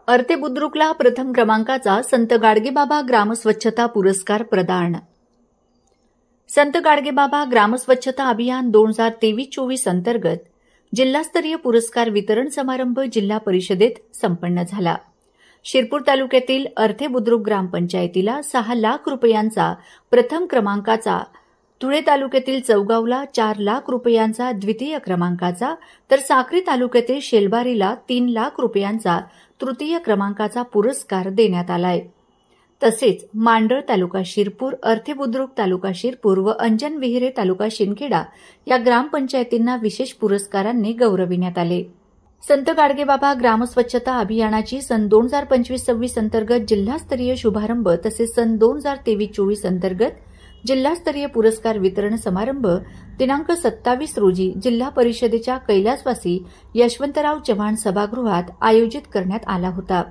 अर्थे बुद्रुकला प्रथम क्रमांकाचा संत गाडगेबाबा ग्रामस्वच्छता पुरस्कार प्रदान। संत गाडगेबाबा ग्रामस्वच्छता अभियान 2023-24 अंतर्गत जिल्हास्तरीय पुरस्कार वितरण समारंभ जिल्हा परिषदेत संपन्न झाला। शिरपूर तालुक्यातील अर्थे बुद्रुक ग्रामपंचायतीला 6 लाख रुपयांचा प्रथम क्रमांकाचा, धुळे तालुक्यातील चौगावला 4 लाख रुपयांचा द्वितीय क्रमांकाचा, तर साक्री तालुक्यातील शेलबारीला 3 लाख रुपयांचा तृतीय क्रमांकाचा पुरस्कार देण्यात आलाय। तसेच मांडळ तालुका शिरपूर, अर्थे बुद्रुक तालुका शिरपूर व अंजन विहिरे तालुका शिंदखेडा या ग्रामपंचायतींना विशेष पुरस्कारांनी गौरविण्यात आले। संत गाडगेबाबा ग्रामस्वच्छता अभियानाची सन 2025-26 अंतर्गत जिल्हास्तरीय शुभारंभ तसेच सन 2023-24 अंतर्गत जिल्हास्तरीय पुरस्कार वितरण समारंभ दिनांक 27 रोजी जिल्हा परिषदेच्या कैलासवासी यशवंतराव चव्हाण सभागृहात आयोजित करण्यात आला होता।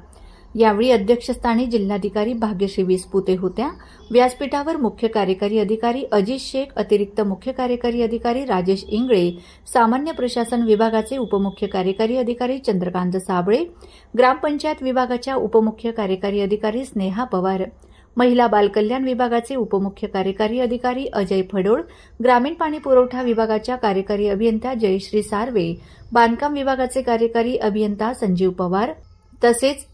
यावेळी अध्यक्षस्थानी जिल्हाधिकारी भाग्यश्री विसपुते होत्या। व्यासपीठावर मुख्य कार्यकारी अधिकारी अजित शेख, अतिरिक्त मुख्य कार्यकारी अधिकारी राजेश इंगळे, सामान्य प्रशासन विभागाचे उपमुख्य कार्यकारी अधिकारी चंद्रकांत साबळे, ग्रामपंचायत विभागाच्या उपमुख्य कार्यकारी अधिकारी स्नेहा पवार, महिला बालकल्याण विभागाचे उपमुख्य कार्यकारी अधिकारी अजय फडोळ, ग्रामीण पाणी पुरवठा विभागाच्या कार्यकारी अभियंता जयश्री सार्वे, बांधकाम विभागाचे कार्यकारी अभियंता संजीव पवार तसेच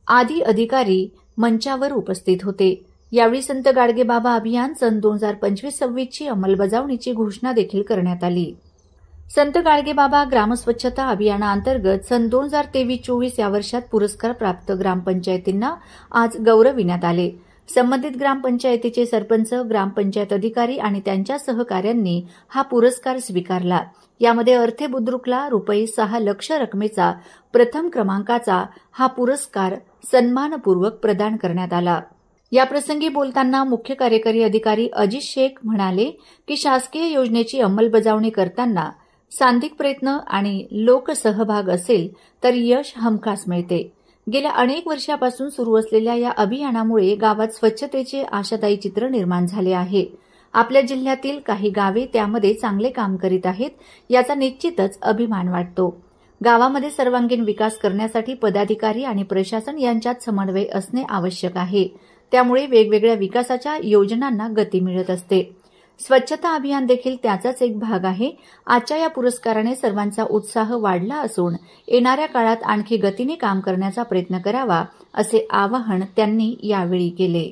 आदी अधिकारी मंचावर उपस्थित होते। यावेळी संत गाडगेबाबा अभियान सन 2025-26 ची अंमलबजावणीची घोषणा देखील करण्यात आली। संत गाडगेबाबा ग्रामस्वच्छता अभियानाअंतर्गत सन 2023-24 या वर्षात पुरस्कार प्राप्त ग्रामपंचायतींना आज गौरविण्यात आले। संबंधित ग्रामपंचायतीचे सरपंच, ग्रामपंचायत अधिकारी आणि त्यांच्या सहकाऱ्यांनी हा पुरस्कार स्वीकारला। यामध्ये अर्थे बुद्रुकला रुपये 6 लाख रकमेचा प्रथम क्रमांकाचा हा पुरस्कार सन्मानपूर्वक प्रदान करण्यात आला। याप्रसंगी बोलताना मुख्य कार्यकारी अधिकारी अजित शेख म्हणाले की शासकीय योजनेची अंमलबजावणी करताना सांधिक प्रयत्न आणि लोकसहभाग असेल तर यश हमखास मिळते। गेल्या अनेक वर्षापासून सुरू असलेल्या या अभियानामुळे गावात स्वच्छतेचे आशादायी चित्र निर्माण झाले आहे। आपल्या जिल्ह्यातील काही गावे त्यामध्ये चांगले काम करीत आहेत, याचा निश्चितच अभिमान वाटतो। गावामध्ये सर्वांगीण विकास करण्यासाठी पदाधिकारी आणि प्रशासन यांच्यात समन्वय असणे आवश्यक आहे। त्यामुळे वेगवेगळ्या विकासाच्या योजनांना गती मिळत असते। स्वच्छता अभियान देखील त्याचाच एक भाग आहे। आजच्या या पुरस्काराने सर्वांचा उत्साह वाढला असून येणाऱ्या काळात आणखी गतीने काम करण्याचा प्रयत्न करावा असे आवाहन त्यांनी यावेळी केले।